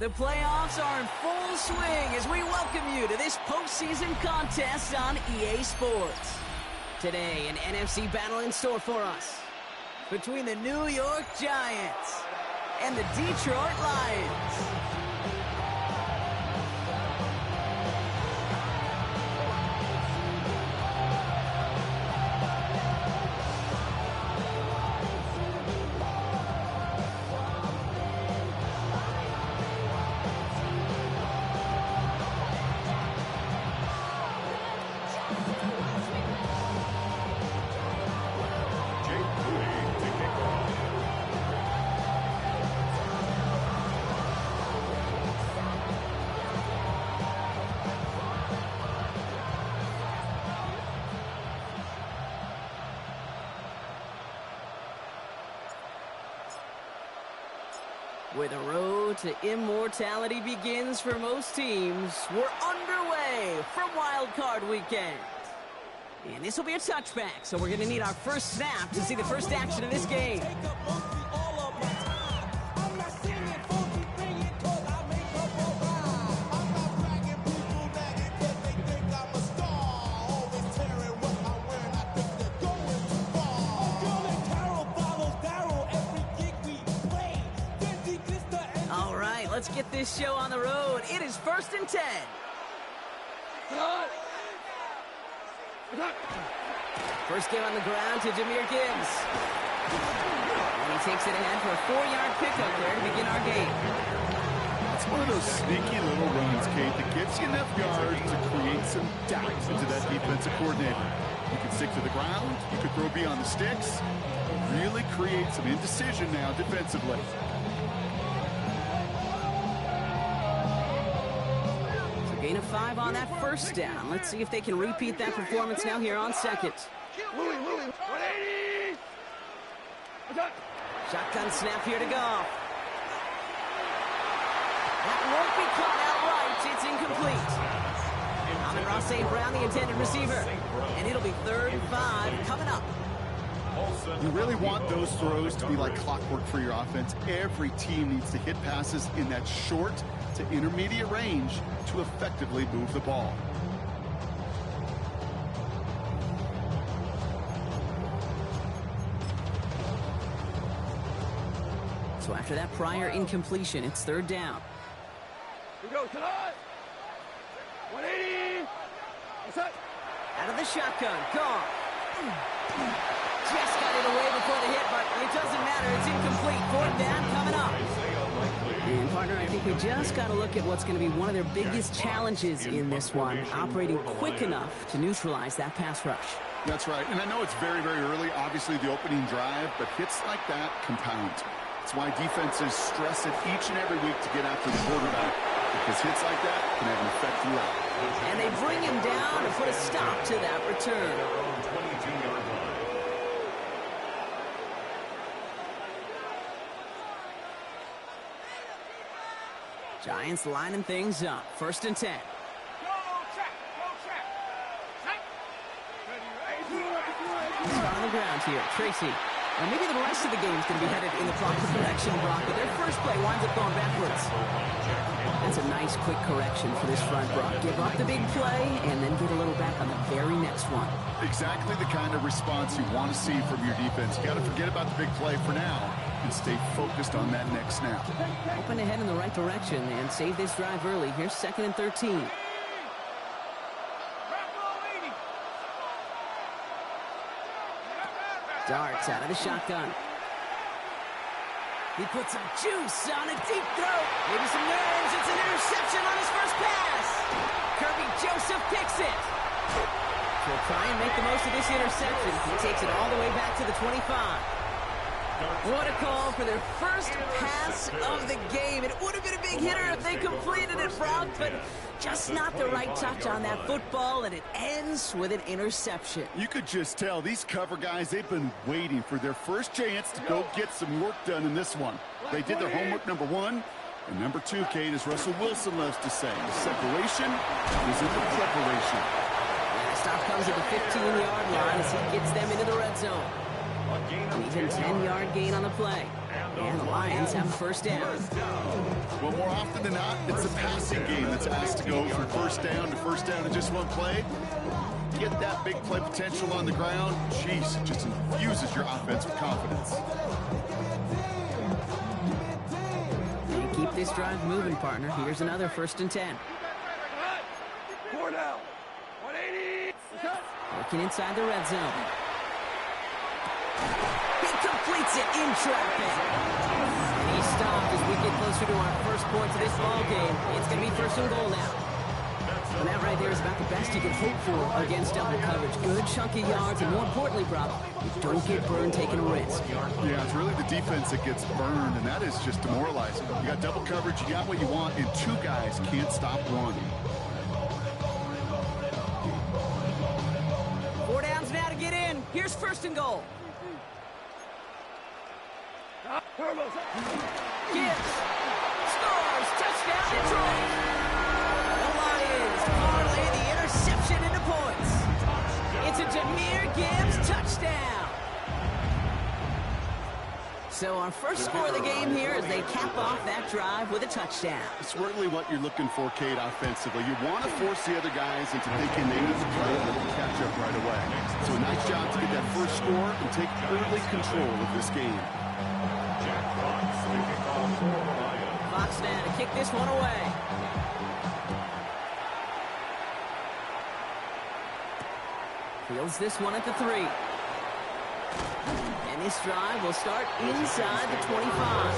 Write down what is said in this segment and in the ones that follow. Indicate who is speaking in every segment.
Speaker 1: The playoffs are in full swing as we welcome you to this postseason contest on EA Sports. Today, an NFC battle in store for us between the New York Giants and the Detroit Lions. Where the road to immortality begins for most teams, we're underway from Wild Card Weekend. And this will be a touchback, so we're going to need our first snap to see the first action of this game. Let's get this show on the road. It is 1st and 10. First game on the ground to Jahmyr Gibbs. And he takes it ahead for a 4-yard pickup there to begin our game.
Speaker 2: It's one of those sneaky little runs, Kate, that gets you enough yards to create some doubt into that defensive coordinator. You can stick to the ground. You could throw beyond the sticks. Really create some indecision now defensively.
Speaker 1: Gain of 5 on that first down. Let's see if they can repeat that performance now here on second. Shotgun snap here to go. That won't be caught outright. It's incomplete. Amon-Ra St. Brown, the intended receiver. And it'll be 3rd and 5 coming up.
Speaker 2: You really want those throws to be like clockwork for your offense. Every team needs to hit passes in that short to intermediate range to effectively move the ball.
Speaker 1: So after that prior incompletion, it's 3rd down.
Speaker 3: Here we go, tonight. 180.
Speaker 1: Out of the shotgun, gone. Just got it away before the hit, but it doesn't matter. It's incomplete. 4th down coming up. And, partner, I think we just got to look at what's going to be one of their biggest challenges in this one, operating quick enough to neutralize that pass rush.
Speaker 2: That's right. And I know it's very, very early, obviously the opening drive, but hits like that compound. That's why defenses stress it each and every week to get after the quarterback, because hits like that can have an effect throughout.
Speaker 1: And they bring him down to put a stop to that return. Giants lining things up. 1st and 10.
Speaker 3: Go check.
Speaker 1: He's on the ground here. Tracy. And maybe the rest of the game is going to be headed in the proper direction, Brock, but their first play winds up going backwards. That's a nice, quick correction for this front, Brock. Give up the big play and then get a little back on the very next one.
Speaker 2: Exactly the kind of response you want to see from your defense. You got to forget about the big play for now and stay focused on that next snap.
Speaker 1: Hoping to head in the right direction and save this drive early. Here's 2nd and 13. Darts out of the shotgun. He puts some juice on a deep throw. Maybe some nerves. It's an interception on his first pass. Kirby Joseph picks it. He'll try and make the most of this interception. He takes it all the way back to the 25. What a call for their first pass of the game. It would have been a big hitter if they completed it, Brock, but just not the right touch on that football, and it ends with an interception.
Speaker 2: You could just tell these cover guys, they've been waiting for their first chance to go get some work done in this one. They did their homework, number 1. And number 2, Kate, as Russell Wilson loves to say, the separation is in the preparation.
Speaker 1: And the stop comes at the 15-yard line as he gets them into the red zone. An even 10-yard gain on the play. And the Lions have a first down.
Speaker 2: Well, more often than not, it's the passing game that's asked to go from first down in just one play. Get that big play potential on the ground. Jeez, it just infuses your offense with confidence.
Speaker 1: And keep this drive moving, partner. Here's another 1st and 10.
Speaker 3: 4 now. 180.
Speaker 1: Working inside the red zone. He completes it in traffic. And he stopped as we get closer to our first point to this ball game. It's going to be 1st and goal now. And that right there is about the best you can hope for against double coverage. Good chunky yards, and more importantly, Brock, you don't get burned taking a risk.
Speaker 2: Yeah, it's really the defense that gets burned, and that is just demoralizing. You got double coverage, you got what you want, and 2 guys can't stop one.
Speaker 1: 4 downs now to get in. Here's 1st and goal. Gibbs scores. Touchdown, Detroit. The Lions parlay the interception into points. It's a Jahmyr Gibbs touchdown. So our first score of the game here as they cap off that drive with a touchdown.
Speaker 2: It's really what you're looking for, Kate, offensively. You want to force the other guys into thinking they need to play and they'll catch up right away. So a nice job to get that first score and take early control of this game.
Speaker 1: Fox now to kick this one away. Fields this one at the 3. And this drive will start inside the 25.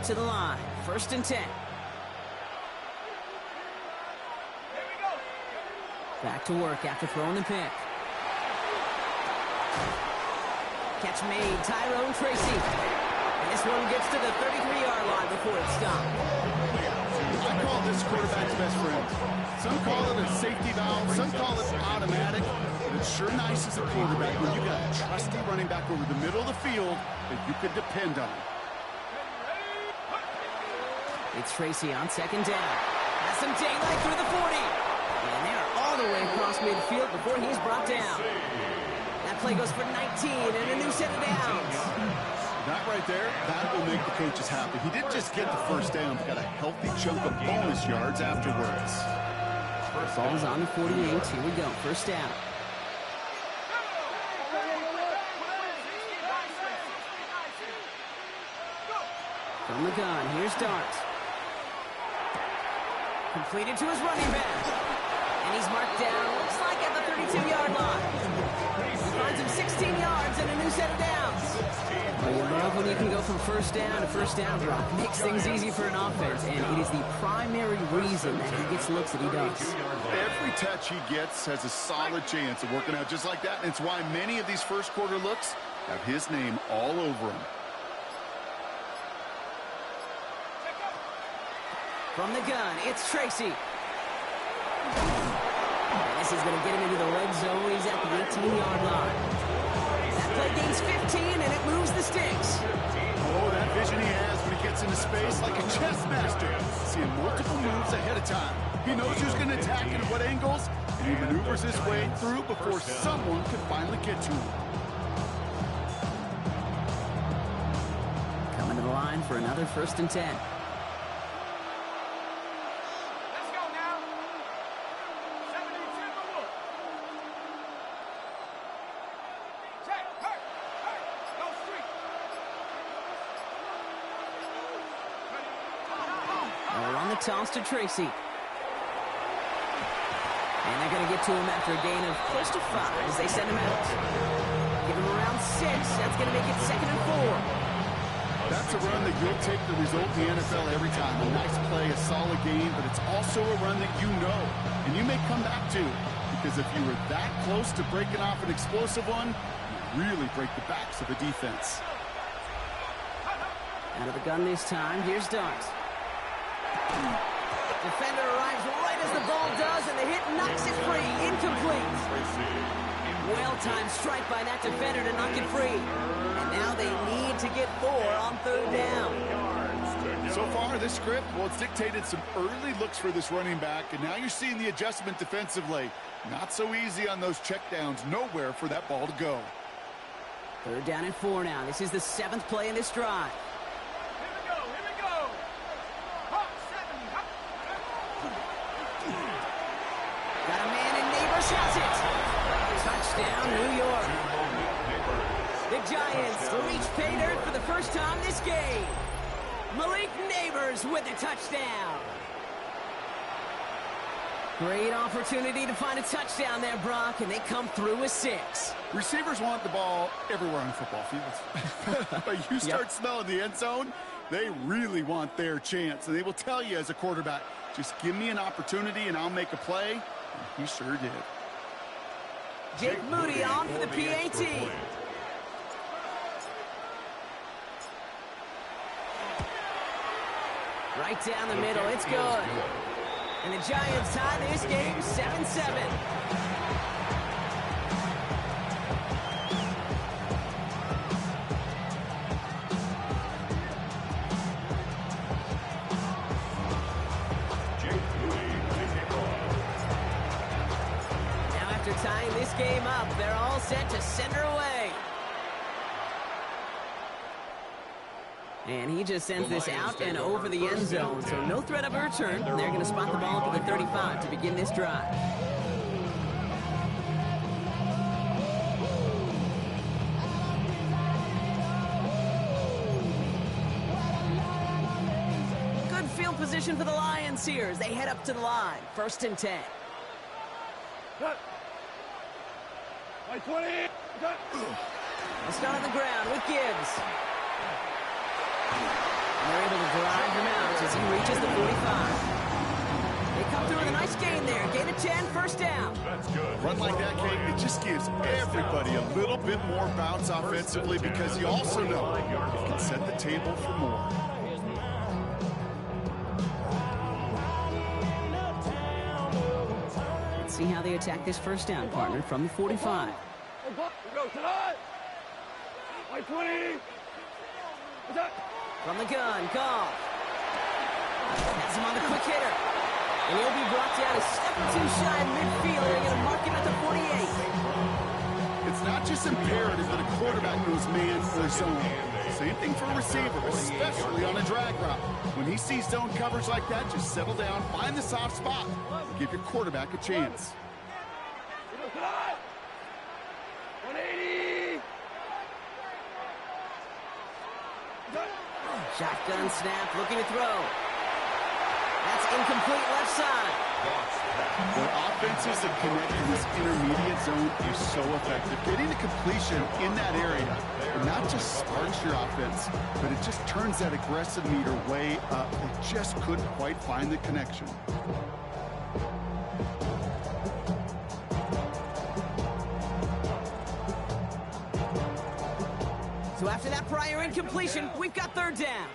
Speaker 1: To the line. 1st and 10. Back to work after throwing the pick. Catch made. Tyrone Tracy. And this one gets to the 33-yard line before it's stopped.
Speaker 2: I call this quarterback's best friend. Some call it a safety valve. Some call it automatic. But it's sure nice as a quarterback when you got a trusty running back over the middle of the field that you can depend on.
Speaker 1: It's Tracy on 2nd down. Has some daylight through the 40. And they're all the way across midfield before he's brought down. That play goes for 19 and a new set of downs.
Speaker 2: That right there, that will make the coaches happy. He didn't just get the 1st down, but got a healthy chunk of bonus yards afterwards.
Speaker 1: Ball's on the 48. Here we go. 1st down. From the gun, here's Dart. Completed to his running back. And he's marked down, looks like at the 32-yard line. He finds him 16 yards and a new set of downs. Well, you love when you can go from 1st down to 1st down drop. Makes things easy for an offense, and it is the primary reason that he gets looks that he does.
Speaker 2: Every touch he gets has a solid chance of working out just like that, and it's why many of these first quarter looks have his name all over them.
Speaker 1: From the gun, it's Tracy. And this is going to get him into the red zone. He's at the 18-yard line. That play gains 15, and it moves the sticks.
Speaker 2: Oh, that vision he has when he gets into space like a chess master. Seeing multiple moves ahead of time. He knows who's going to attack and at what angles, and he maneuvers his way through before someone can finally get to him.
Speaker 1: Coming to the line for another 1st and 10. Toss to Tracy. And they're going to get to him after a gain of close to 5 as they send him out. Give him around 6. That's going to make it 2nd and 4.
Speaker 2: That's a run that you'll take the result in the NFL every time. A nice play, a solid game, but it's also a run that you know and you may come back to, because if you were that close to breaking off an explosive one, you really break the backs of the defense.
Speaker 1: Out of the gun this time, here's Dart. Defender arrives right as the ball does, and the hit knocks it free. Incomplete. Well-timed strike by that defender to knock it free. And now they need to get 4 on 3rd down.
Speaker 2: So far, this script, well, it's dictated some early looks for this running back, and now you're seeing the adjustment defensively. Not so easy on those checkdowns. Nowhere for that ball to go.
Speaker 1: 3rd down and 4 now. This is the 7th play in this drive.
Speaker 3: Here we go. Hop, 7, hop.
Speaker 1: Got a man, and Neighbors has it. Touchdown, New York. The Giants reach pay dirt for the first time this game. Malik Neighbors with a touchdown. Great opportunity to find a touchdown there, Brock, and they come through with 6.
Speaker 2: Receivers want the ball everywhere on football fields. But you start smelling the end zone, they really want their chance. And they will tell you as a quarterback, just give me an opportunity and I'll make a play. And he sure did.
Speaker 1: Jake Moody on for the PAT. Right down the middle, it's good. And the Giants tie this game 7-7. Now after tying this game up, they're all set to send her away. And he just sends this out and over the end zone, so no threat of a return. They're going to spot the ball to the 35 to begin this drive. Good field position for the Lions here as they head up to the line. 1st and 10.
Speaker 3: Cut. By 20. Cut.
Speaker 1: Let's start on the ground with Gibbs. And they're able to drive him out as he reaches the 45. They come through with a nice gain there. Gain of 10, 1st down.
Speaker 3: That's good.
Speaker 2: Run like that, Kate, it just gives everybody a little bit more bounce offensively because you also know you can set the table for more.
Speaker 1: Let's see how they attack this 1st down, partner, from the 45.
Speaker 3: Go tonight. By 20. Attack.
Speaker 1: From the gun, Goff. Has him on the quick hitter. And he'll be brought down a step or 2 shy of midfield. They're going to mark him at the 48.
Speaker 2: It's not just imperative that a quarterback knows man or zone. Same thing for a receiver, especially on a drag route. When he sees zone coverage like that, just settle down, find the soft spot, and give your quarterback a chance.
Speaker 3: Go tonight. 180.
Speaker 1: Shotgun snap, looking to throw. That's incomplete left side.
Speaker 2: Their offenses that connect to this intermediate zone is so effective. Getting a completion in that area, it not just sparks your offense, but it just turns that aggressive meter way up. They just couldn't quite find the connection.
Speaker 1: So after that prior incompletion, we've got 3rd down.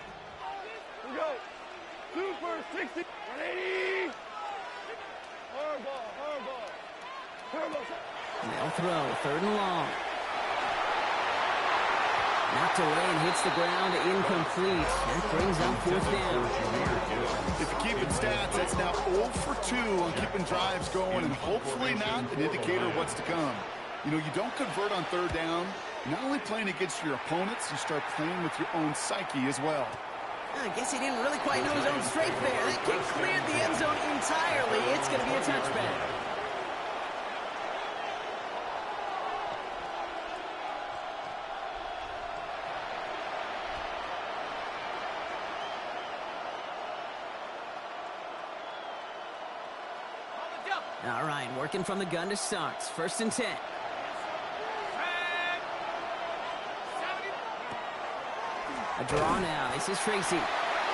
Speaker 3: We go. 2 for 60. 180. Hardball.
Speaker 1: They'll throw, 3rd and long. Knocked away and hits the ground, incomplete. That brings up 4th down.
Speaker 2: If you keep it stats, that's now 0 for 2 on keeping drives going, and hopefully not an indicator of what's to come. You know, you don't convert on 3rd down. Not only playing against your opponents, you start playing with your own psyche as well.
Speaker 1: I guess he didn't really quite know his own strength there. That kick cleared the end zone entirely. It's going to be a touchback. All right, working from the gun to start. 1st and 10. A draw now. This is Tracy.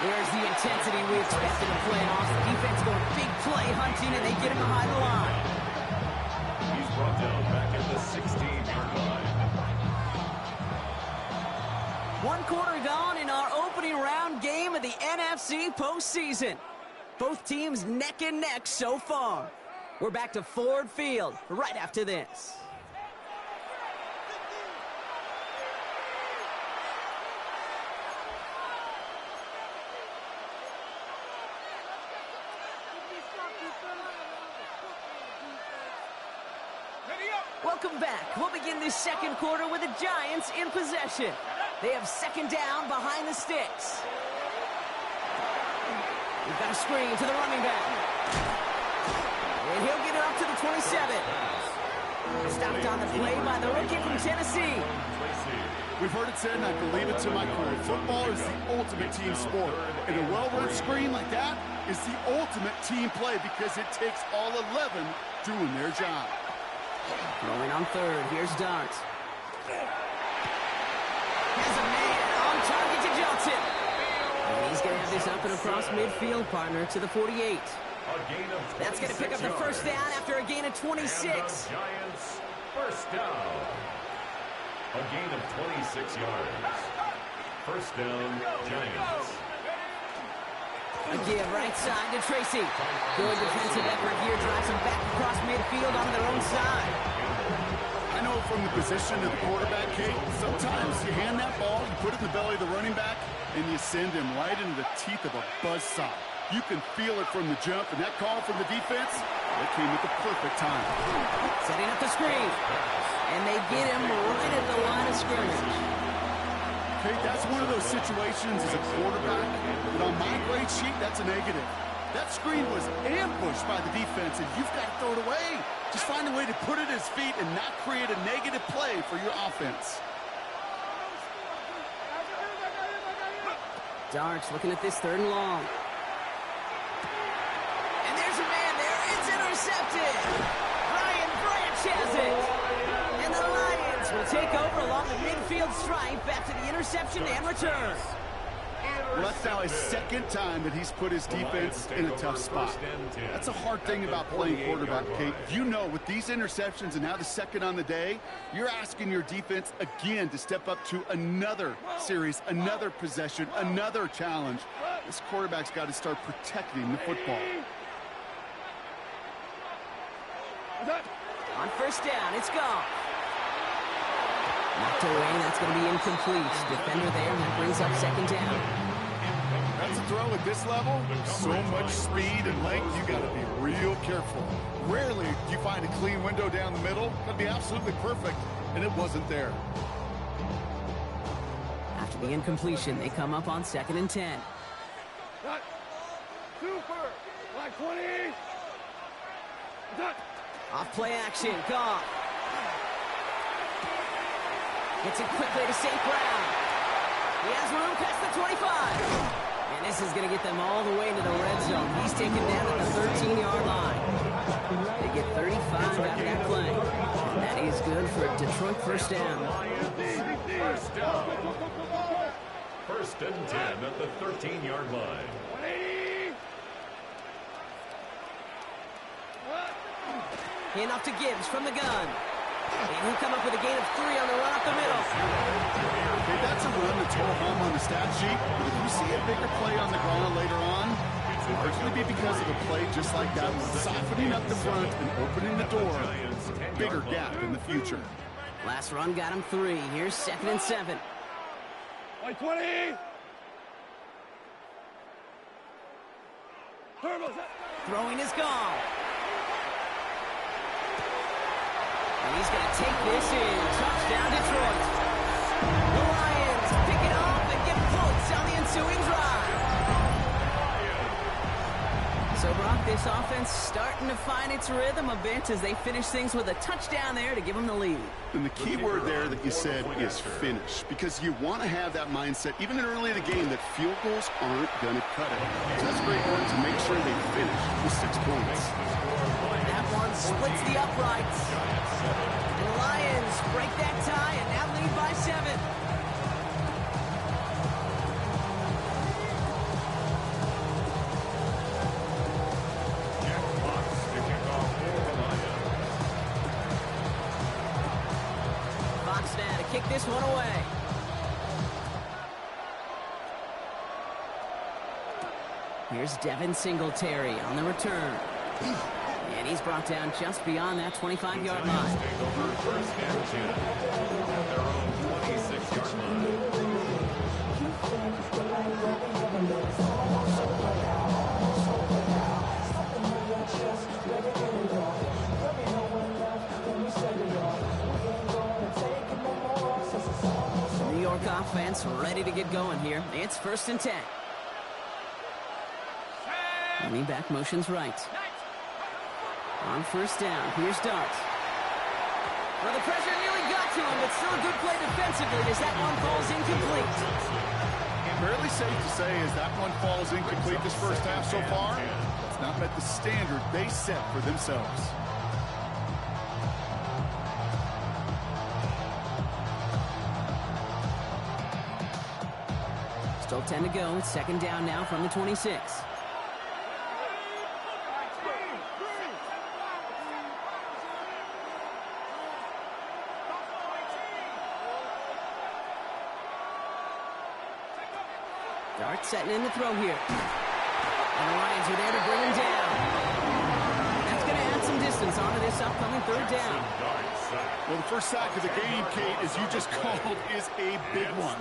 Speaker 1: There's the intensity we expected to play off. The defense going big play hunting, and they get him behind the line.
Speaker 4: He's brought down back at the 16-yard line.
Speaker 1: 1 quarter gone in our opening round game of the NFC postseason. Both teams neck and neck so far. We're back to Ford Field right after this. Welcome back. We'll begin this second quarter with the Giants in possession. They have second down behind the sticks. We've got a screen to the running back. And he'll get it up to the 27. Stopped on the play by the rookie from Tennessee.
Speaker 2: We've heard it said, and I believe it to my core. Football is the ultimate team sport. And a well-run screen like that is the ultimate team play because it takes all 11 doing their job.
Speaker 1: Rolling on third. Here's Dart. Has a man on target to Johnson. And he's going to have this up and across midfield, partner, to the 48. That's going to pick up the first down after a gain of 26.
Speaker 4: Giants first down. A gain of 26 yards. First down, Giants.
Speaker 1: A give right side to Tracy. Good defensive effort here. Drives him back across midfield on their own side.
Speaker 2: I know from the position of the quarterback, Kate, sometimes you hand that ball, you put it in the belly of the running back, and you send him right into the teeth of a buzzsaw. You can feel it from the jump, and that call from the defense, that came at the perfect time.
Speaker 1: Setting up the screen. And they get him right at the line of scrimmage.
Speaker 2: Kate, that's one of those situations as a quarterback that on my grade sheet, that's a negative. That screen was ambushed by the defense, and you've got to throw it away. Just find a way to put it at his feet and not create a negative play for your offense.
Speaker 1: Darts looking at this third and long. And there's a man there. It's intercepted. Brian Branch has it. And the Lions will take over along the midfield stripe after the interception and return.
Speaker 2: Well, that's now his second time that he's put his defense in a tough spot. That's a hard thing about playing quarterback, Kate. You know, with these interceptions and now the second on the day, you're asking your defense again to step up to another series, another possession, another challenge. This quarterback's got to start protecting the football.
Speaker 1: On first down, it's gone. Knocked away, that's going to be incomplete. Defender there, that brings up second down.
Speaker 2: That's a throw at this level. So much speed and length, you got to be real careful. Rarely do you find a clean window down the middle. That'd be absolutely perfect, and it wasn't there.
Speaker 1: After the incompletion, they come up on second and 10.
Speaker 3: Super! Like 20!
Speaker 1: Off play action, Goff. Gets it quickly to St. Brown. He has room past the 25. And this is going to get them all the way to the red zone. He's taken down at the 13-yard line. They get 35 after that play. And that is good for a Detroit first down.
Speaker 4: First down. First and 10 at the 13-yard line.
Speaker 1: Hand off to Gibbs from the gun. And he'll come up with a gain of 3 on the run up the middle.
Speaker 2: Okay, that's a run that's all home on the stat sheet. But if you see a bigger play on the ground later on, it's largely be because of a play just like that, softening up the front and opening the door. Bigger gap in the future.
Speaker 1: Last run got him 3. Here's second and 7.
Speaker 3: Like 20!
Speaker 1: Throwing is gone. And he's going to take this in. Touchdown, Detroit. The Lions pick it up and get points on the ensuing drive. So, Brock, this offense starting to find its rhythm a bit as they finish things with a touchdown there to give them the lead.
Speaker 2: And the key word there that you said is finish, because you want to have that mindset, even early in the game, that field goals aren't going to cut it. So that's great work to make sure they finish with 6 points.
Speaker 1: That one splits the uprights. And the Lions break that tie and now lead by 7. Fox now to kick this one away. Here's Devin Singletary on the return. And he's brought down just beyond that 25-yard line.
Speaker 4: Take over first and 10 at their own 26-yard line.
Speaker 1: offense ready to get going here. It's 1st and 10. Running back motions right. On 1st down, here's Dart. Well, the pressure nearly got to him, but still a good play defensively as that one falls incomplete.
Speaker 2: Fairly safe to say as that one falls incomplete this first half so far, it's not met the standard they set for themselves.
Speaker 1: Still 10 to go. It's 2nd down now from the 26. Dart setting in the throw here. And the Lions are there to bring him down. That's going to add some distance onto this upcoming 3rd down.
Speaker 2: Well, the first sack of the game, Kate, as you just called, is a big one.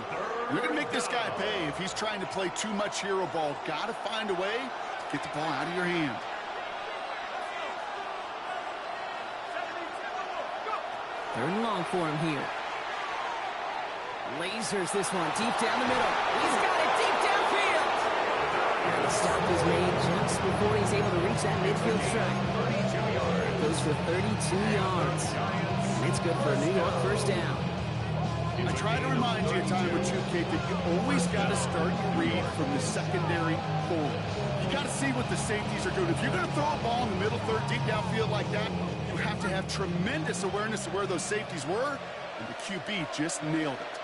Speaker 2: You're going to make this guy pay if he's trying to play too much hero ball. Got to find a way to get the ball out of your hand.
Speaker 1: 3rd and long for him here. Lasers this one deep down the middle. He's got it deep downfield. And the stop is made just before he's able to reach that midfield strike. Goes for 32 yards. And it's good for a New York 1st down.
Speaker 2: I try to remind you a time or two, Kate, that you always got to start your read from the secondary forward. You got to see what the safeties are doing. If you're going to throw a ball in the middle third, deep downfield like that, you have to have tremendous awareness of where those safeties were, and the QB just nailed it.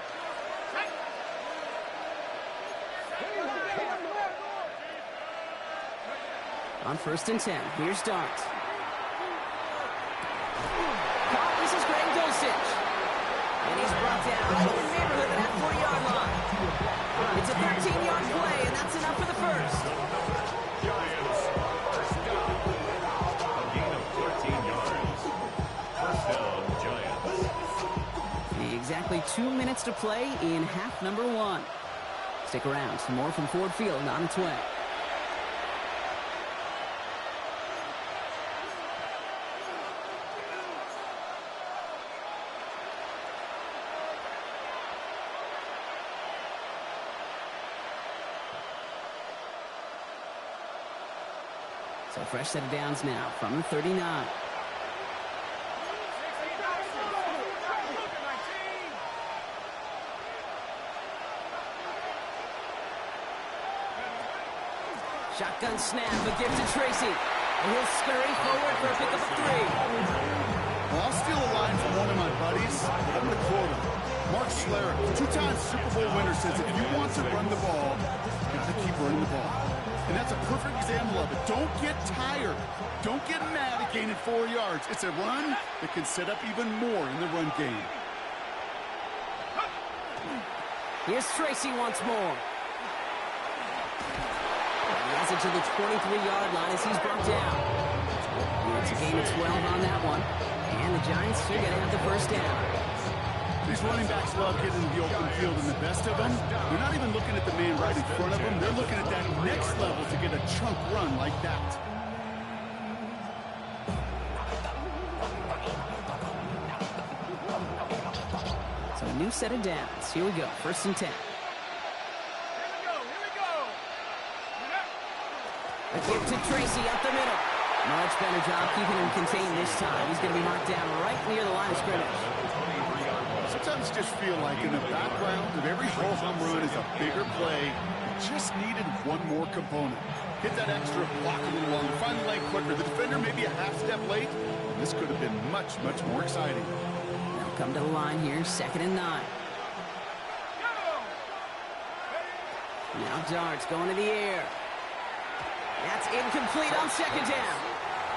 Speaker 1: On 1st and 10, here's Dart. This is Greg Dulcich. And he's brought down right in the neighborhood of that 40-yard line. It's a 13-yard play, and that's enough for the first.
Speaker 4: Giants, 1st down. A gain of 13 yards. 1st down, Giants.
Speaker 1: Exactly 2 minutes to play in half number 1. Stick around. Some more from Ford Field on its way. So fresh set of downs now from the 39. Shotgun snap, a gift to Tracy. And he'll scurry forward for a pickup of 3.
Speaker 2: Well, I'll steal a line from one of my buddies. I'm going to quote him. Mark Schlereth, 2-time Super Bowl winner, says if you want to run the ball, you have to keep running the ball. And that's a perfect example of it. Don't get tired. Don't get mad at gaining 4 yards. It's a run that can set up even more in the run game.
Speaker 1: Here's Tracy once more. He has it to the 23-yard line as he's brought down. It's a gain of 12 on that one. And the Giants are going to have the 1st down.
Speaker 2: These running backs love getting in the open field, and the best of them, they're not even looking at the man right in front of them. They're looking at that next level to get a chunk run like that.
Speaker 1: So a new set of downs. Here we go. 1st and 10.
Speaker 3: Here we go.
Speaker 1: A gift to Tracy up the middle. Much better job keeping him contained this time. He's going to be marked down right near the line of scrimmage.
Speaker 2: Sometimes just feel like in the background of every home run is a bigger play. You just needed one more component. Hit that extra block a little longer, find the lane quicker. The defender may be a half step late. And this could have been much, much more exciting.
Speaker 1: They'll come to the line here, 2nd and 9. Now Dart's going to the air. That's incomplete on 2nd down.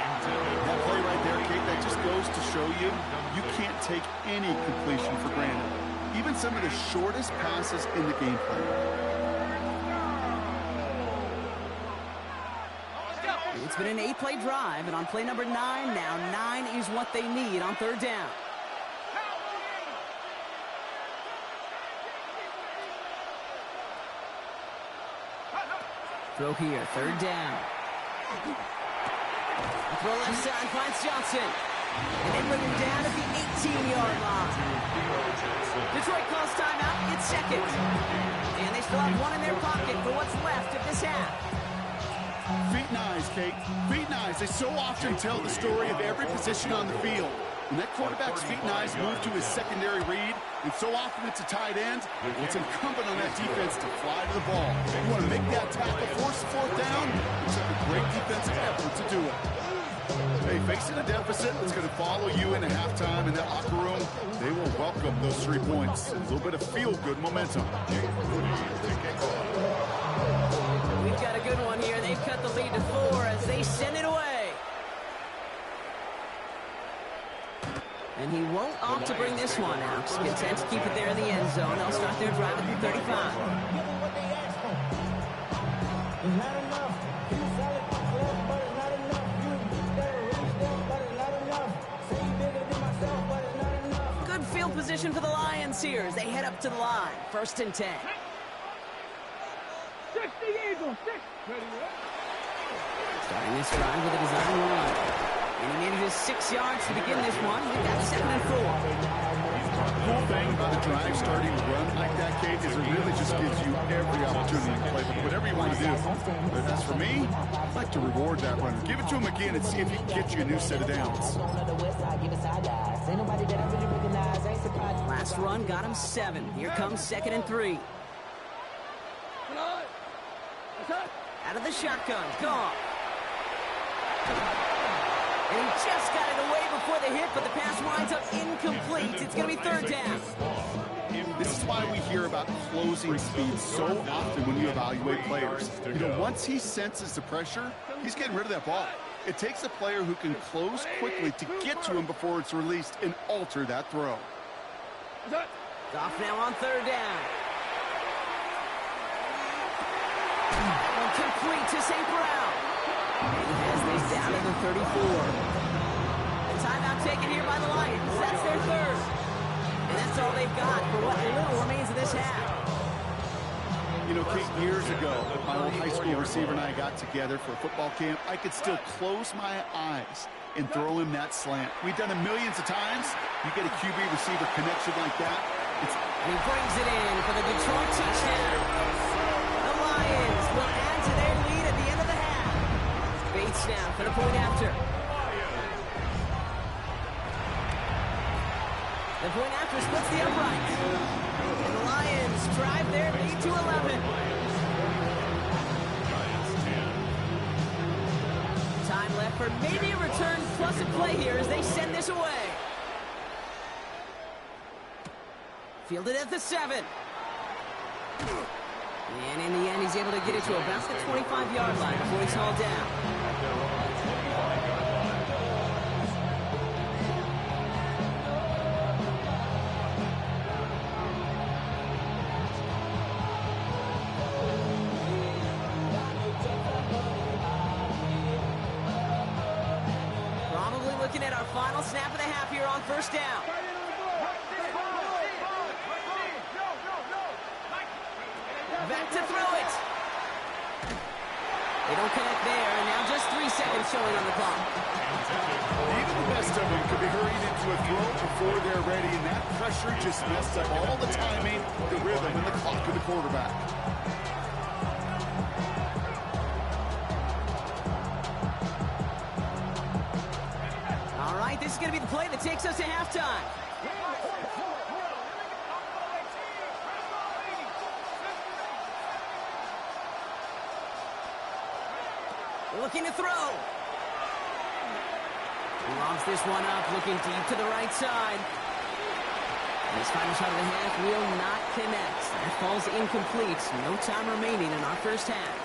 Speaker 2: That play right there, Kate, that just goes to show you, you can't take any completion for granted. Even some of the shortest passes in the game plan.
Speaker 1: It's been an 8-play drive, and on play number 9 now, 9 is what they need on 3rd down. Throw here, 3rd down. Throw left side, finds Johnson. And they bring him down at the 18-yard line. Detroit calls timeout. It's second. And they still have one in their pocket for what's left of this half.
Speaker 2: Feet and eyes, Kate. Feet and eyes. They so often tell the story of every position on the field. When that quarterback's feet and eyes move to his secondary read, and so often it's a tight end, it's incumbent on that defense to fly to the ball. You want to make that tackle, force the fourth down, it took a great defensive effort to do it. Hey, facing a deficit that's going to follow you into halftime in that locker room, they will welcome those 3 points. A little bit of feel-good momentum.
Speaker 1: We've got a good one here. They've cut the lead to 4 as they send it away. And he won't opt to bring this one out. Content to keep it there in the end zone. They'll start their drive at the 35. Good field position for the Lions here as they head up to the line. 1st and 10.
Speaker 3: 60 Eagles, 6.
Speaker 1: Starting this drive with a design run. And he manages 6 yards to begin this one. We've got 2nd and 4.
Speaker 2: The cool thing about a drive starting to run like that, Kate, is it really just gives you every opportunity to play with whatever you want to do. But as for me, I'd like to reward that runner. Give it to him again and see if he can get you a new set of downs.
Speaker 1: Last run got him 7. Here comes 2nd and 3. Out of the shotgun. Gone. And he just got it away before the hit, but the pass winds up incomplete. It's going to be 3rd down.
Speaker 2: This is why we hear about closing speed so often when you evaluate players. You know, once he senses the pressure, he's getting rid of that ball. It takes a player who can close quickly to get to him before it's released and alter that throw.
Speaker 1: Off now on 3rd down. Complete to St. Brown. He has this down at the 34. A timeout taken here by the Lions. That's their 3rd. And that's all they've got for what little remains of this half.
Speaker 2: You know, Kate, years ago, my old high school receiver and I got together for a football camp. I could still close my eyes and throw him that slant. We've done it millions of times. You get a QB receiver connection like that.
Speaker 1: And he brings it in for the Detroit touchdown. The Lions will add to their lead at the end of the half. Bates now for the point after. The point after splits the upright. And the Lions drive their lead to 11. Time left for maybe a return plus a play here as they send this away. Fielded at the 7. And in the end, he's able to get it to about the 25-yard line before he's hauled down. Probably looking at our final snap of the half here on 1st down. Back to throw it. They don't connect there, and now just 3 seconds showing on the clock.
Speaker 2: Even the best of them could be hurried into a throw before they're ready, and that pressure just messed up all the timing, the rhythm, and the clock of the quarterback.
Speaker 1: All right, this is going to be the play that takes us to halftime. Looking to throw. He lobs this one up, looking deep to the right side. And his final shot of the half will not connect. That falls incomplete. No time remaining in our 1st half.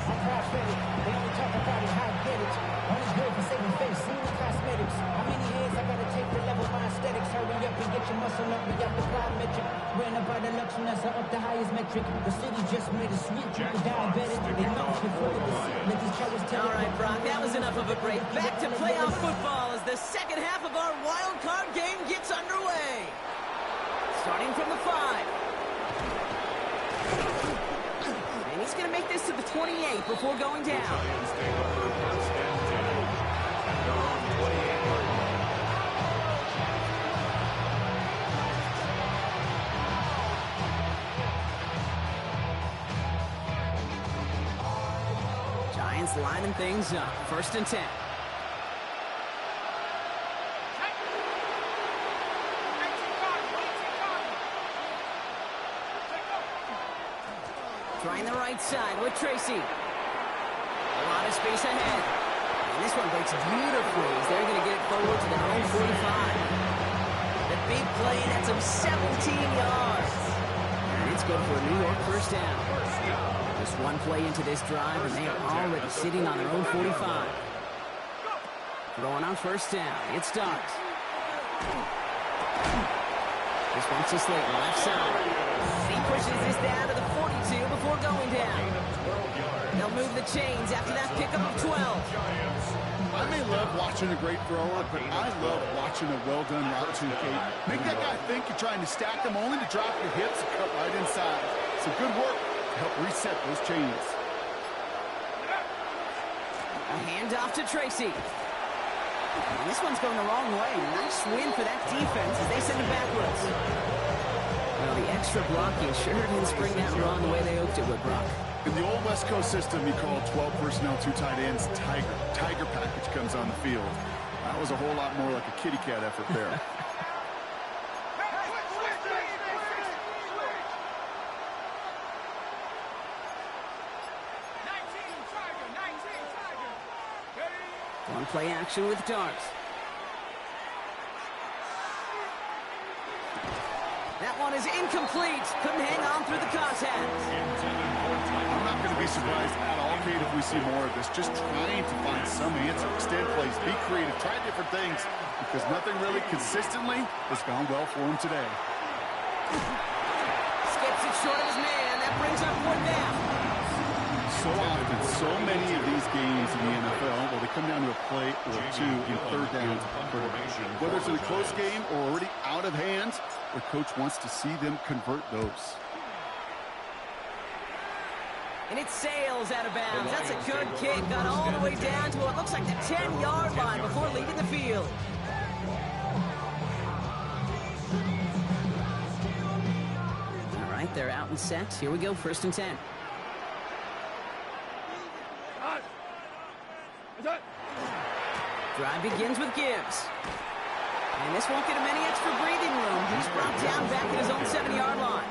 Speaker 5: I'm prophetic. They only talk about it, how I get it. On his good for saving face, seeing the cosmetics. How many heads I gotta take to level my aesthetics? Hurry up and get your muscle up, we got the plyometric. Ran up by the luxury, that's up the highest metric. The city just made a sweet, people diabetic. They know before this. Let these cowards tell.
Speaker 1: All right, Brock, that was enough of a break. Back to playoff football as the 2nd half of our wild card game gets underway. Starting from the 5. And he's going to make this to the 28 before going down.
Speaker 4: Giants take over first and 10 at their own 28-yard line.
Speaker 1: Giants lining things up. First and 10. Trying the right side with Tracy. A lot of space ahead. And this one breaks beautifully as they're going to get it forward to their own 45. The big play, that's him 17 yards. And it's good for a New York first down. Just one play into this drive, and they are already sitting on their own 45. Throwing on first down. It starts. This one's to Slayton, left side. He pushes this down to the 42 before going down. They'll move the chains after that pickup of 12.
Speaker 2: I may love watching a great thrower, but I love watching a well-done route to Kate. Make that guy think you're trying to stack him only to drop your hips and cut right inside. Some good work to help reset those chains.
Speaker 1: A handoff to Tracy. And this one's going the wrong way. Nice win for that defense as they send it backwards. Well, the extra blocking sure didn't spring that wrong the way they hoped it would, Brock.
Speaker 2: In the old West Coast system, you call 12 personnel, 2 tight ends, Tiger. Tiger package comes on the field. That was a whole lot more like a kitty cat effort there.
Speaker 1: One play action with Dart. That one is incomplete. Couldn't hang on through the contact.
Speaker 2: I'm not going to be surprised at all, Kate, if we see more of this. Just trying to find some answer. Extend plays, be creative, try different things, because nothing really consistently has gone well for him today.
Speaker 1: Skips it short of his man. That brings up 4th down.
Speaker 2: So often, so many of these games in the NFL, well, they come down to a play or two in third downs. Whether it's in a close game or already out of hand, the coach wants to see them convert those.
Speaker 1: And it sails out of bounds. That's a good kick. Got all the way down to what looks like the 10-yard line before leaving the field. All right, they're out and set. Here we go, first and 10. Drive begins with Gibbs. And this won't get him any extra breathing room. He's brought down back at his own 7-yard line.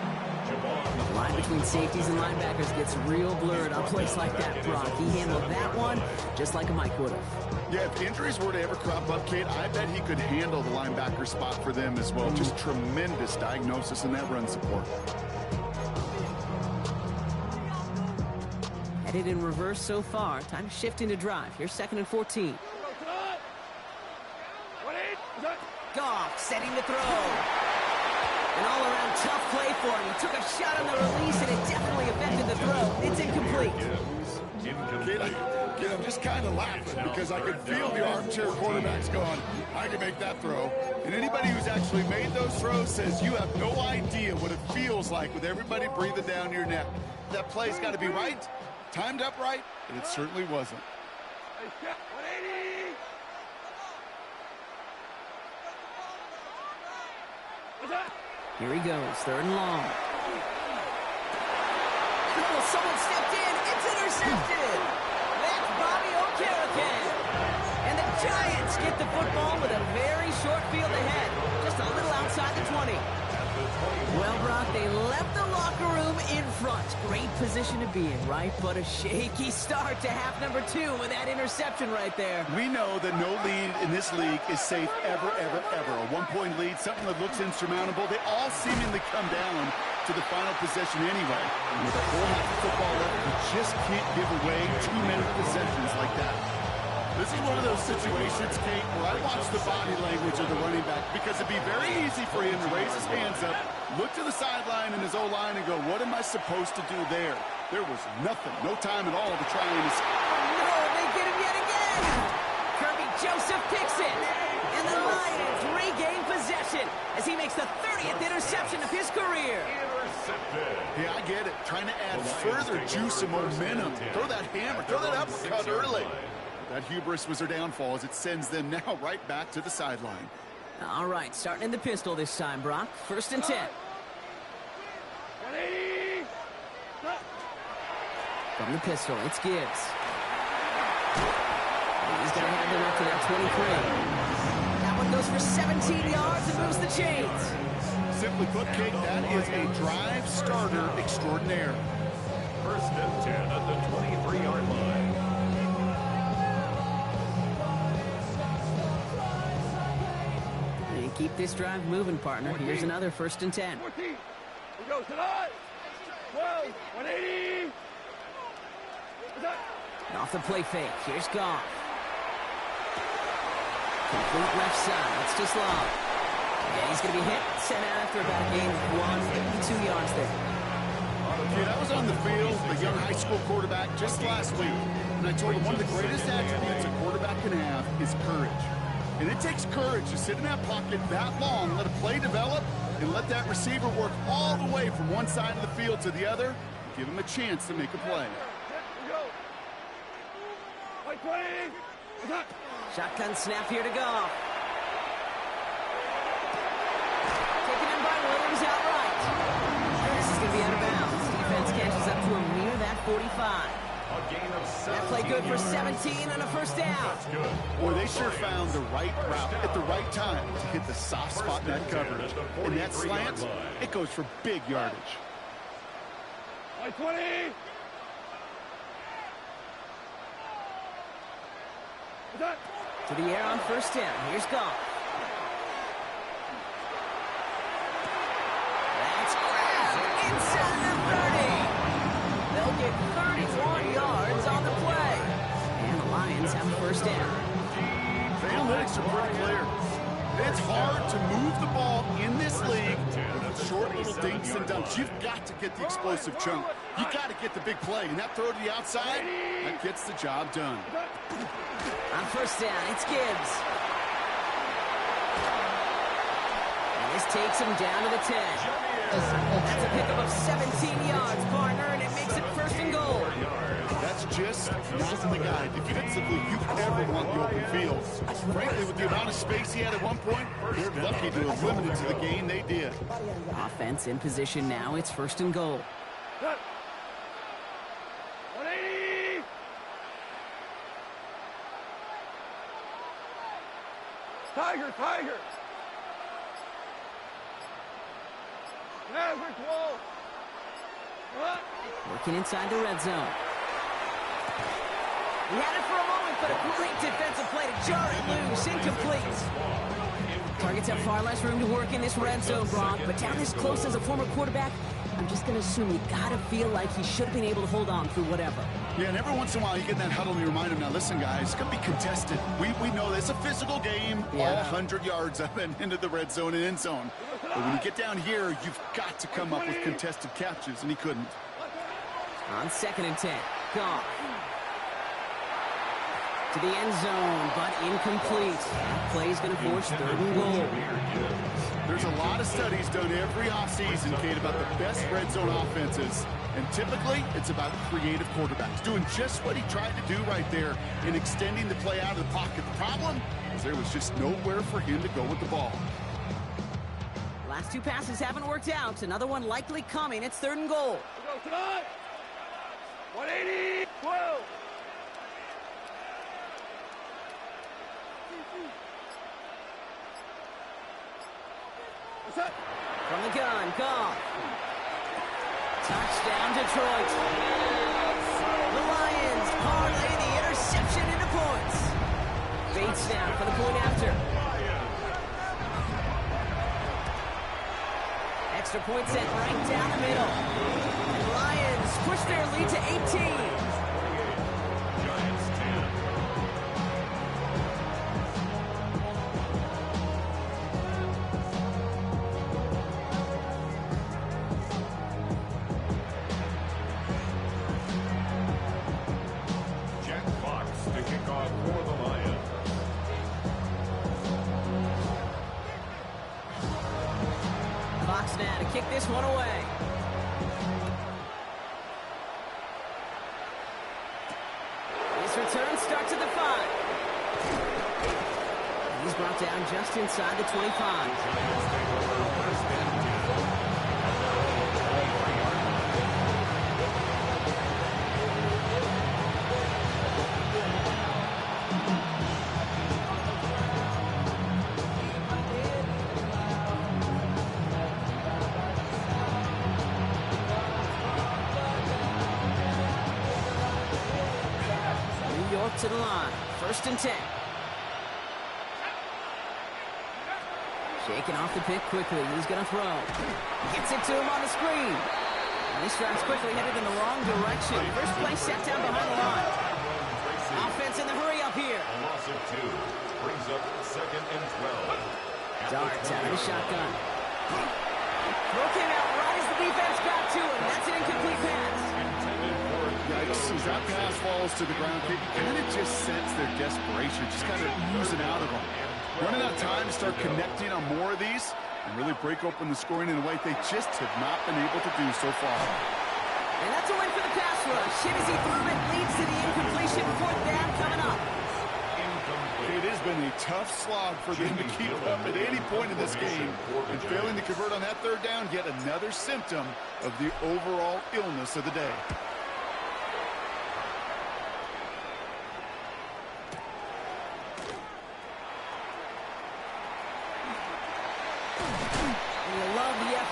Speaker 1: The line between safeties and linebackers gets real blurred on plays like that, Brock. He handled that one just like a Mike would have.
Speaker 2: Yeah, if injuries were to ever crop up, Kate, I bet he could handle the linebacker spot for them as well. Just tremendous diagnosis in that run support.
Speaker 1: Headed in reverse so far. Time to shift into drive. Here's 2nd and 14. Goff setting the throw. An all-around tough play for him. He took a shot on the release, and it definitely affected the throw. It's incomplete.
Speaker 2: Kid, I'm just kind of laughing because I could feel the armchair quarterbacks going, I can make that throw. And anybody who's actually made those throws says you have no idea what it feels like with everybody breathing down your neck. That play's got to be right, timed up right, and it certainly wasn't.
Speaker 1: Here he goes, 3rd and long. Oh, someone stepped in. It's intercepted. That's Bobby Okereke. And the Giants get the football with a very short field ahead. Just a little outside the 20. Well, Brock, they left the locker room in front. Great position to be in, right? But a shaky start to half number 2 with that interception right there.
Speaker 2: We know that no lead in this league is safe ever, ever, ever. A one-point lead, something that looks insurmountable. They all seemingly come down to the final possession anyway. And with a whole half of football left, you just can't give away too many possessions like that. This is one of those situations, Kate, where I watch the body language of the running back because it'd be very easy for him to raise his hands up, look to the sideline in his O-line and go, what am I supposed to do there? There was nothing, no time at all to try and...
Speaker 1: Oh, no, they get him yet again! Kirby Joseph picks it, and the Lions regain possession as he makes the 30th interception of his career.
Speaker 4: Intercepted.
Speaker 2: Yeah, I get it. Trying to add further juice and momentum. Throw that hammer, throw that uppercut early. That hubris was their downfall as it sends them now right back to the sideline.
Speaker 1: All right, starting in the pistol this time, Brock. 1st and 10.
Speaker 3: 180.
Speaker 1: From the pistol, it's Gibbs. He's going to hand it up to that 23. That one goes for 17 yards and moves the chains.
Speaker 2: Simply put, Kate, that is a drive starter extraordinaire.
Speaker 4: 1st and 10 at the 23-yard line.
Speaker 1: And keep this drive moving, partner. Here's another 1st and 10.
Speaker 3: 14. We go tonight. 12. 180.
Speaker 1: Off the play fake. Here's Goff. Complete left side. It's too slow. Yeah, he's going to be hit. Sent out after about a gain of 82 yards there.
Speaker 2: Yeah, that was on the field, the young high school quarterback just last week. And I told him one of the greatest attributes a quarterback can have is courage. And it takes courage to sit in that pocket that long, let a play develop, and let that receiver work all the way from one side of the field to the other, and give him a chance to make a play.
Speaker 1: Shotgun snap here to Goff. Taken in by Williams outright. This is going to be out of bounds. Defense catches up to him near that 45.
Speaker 4: A gain of 17
Speaker 1: That play good for 17 and a 1st down.
Speaker 2: Boy, they sure found the right route at the right time to hit the soft spot in that coverage. And that slant, it goes for big yardage.
Speaker 3: 20.
Speaker 1: To the air on 1st down. Here's Goff. That's grabbed inside the 30. They'll get 31 yards on the play. And the Lions have a 1st down.
Speaker 2: The analytics are pretty clear. It's hard to move the ball in this league with short little dinks and dunks. You've got to get the explosive chunk. You got to get the big play. And that throw to the outside, that gets the job done.
Speaker 1: On 1st down, it's Gibbs. And this takes him down to the 10. That's a pickup of 17 yards, partner, and it makes it 1st and goal.
Speaker 2: That's just not the guy defensively you ever want the open field. Frankly, with the amount of space he had at one point, they're lucky to have limited to the gain they did.
Speaker 1: Offense in position now. It's 1st and goal.
Speaker 3: 180. Tiger. Maverick wall.
Speaker 1: Working inside the red zone. He had it for a moment, but a great defensive play to jar it loose. Incomplete. Targets have far less room to work in this red zone, Brock, but down this close as a former quarterback, I'm just going to assume you got to feel like he should have been able to hold on through whatever.
Speaker 2: Yeah, and every once in a while you get in that huddle and you remind him, now listen, guys, it's going to be contested. We know this. It's a physical game, all 100 yards up and into the red zone and end zone. But when you get down here, you've got to come up with contested catches, and he couldn't.
Speaker 1: On 2nd and 10, Goff. To the end zone, but incomplete. Play's going to force 3rd and goal.
Speaker 2: There's a lot of studies done every offseason, Kate, about the best red zone offenses. And typically, it's about creative quarterbacks doing just what he tried to do right there in extending the play out of the pocket. The problem is there was just nowhere for him to go with the ball.
Speaker 1: Last 2 passes haven't worked out. Another one likely coming. It's 3rd and goal.
Speaker 3: Go tonight. 180. 12.
Speaker 1: From the gun, Goff. Touchdown, Detroit. The Lions parlay the interception into points. Bates now for the point after. Extra point sent right down the middle. And Lions push their lead to 18.
Speaker 4: Giants 10. Jack Fox to kick off for the Lions.
Speaker 1: Fox now to kick this one away. Return starts at the 5. He's brought down just inside the 25. To the line. 1st and 10. Shaking off the pick quickly. He's going to throw. Gets it to him on the screen. And this drive's quickly headed in the wrong direction. First play set down behind the line. Offense in the hurry up here.
Speaker 4: A loss of 2 brings up 2nd and 12.
Speaker 1: Darts out of the shotgun. Throw came out right as the defense got to him. That's an incomplete pass.
Speaker 2: Yikes, as that pass falls to the ground, you kind of just sense their desperation, just kind of oozing out of them. Running out of time to start connecting on more of these and really break open the scoring in a way they just have not been able to do so far.
Speaker 1: And that's a win for the pass rush. Hit as he threw it, leads to the incompletion. 4th down coming up.
Speaker 2: It has been a tough slog for them to keep up at any point in this game. And failing to convert on that 3rd down, yet another symptom of the overall illness of the day.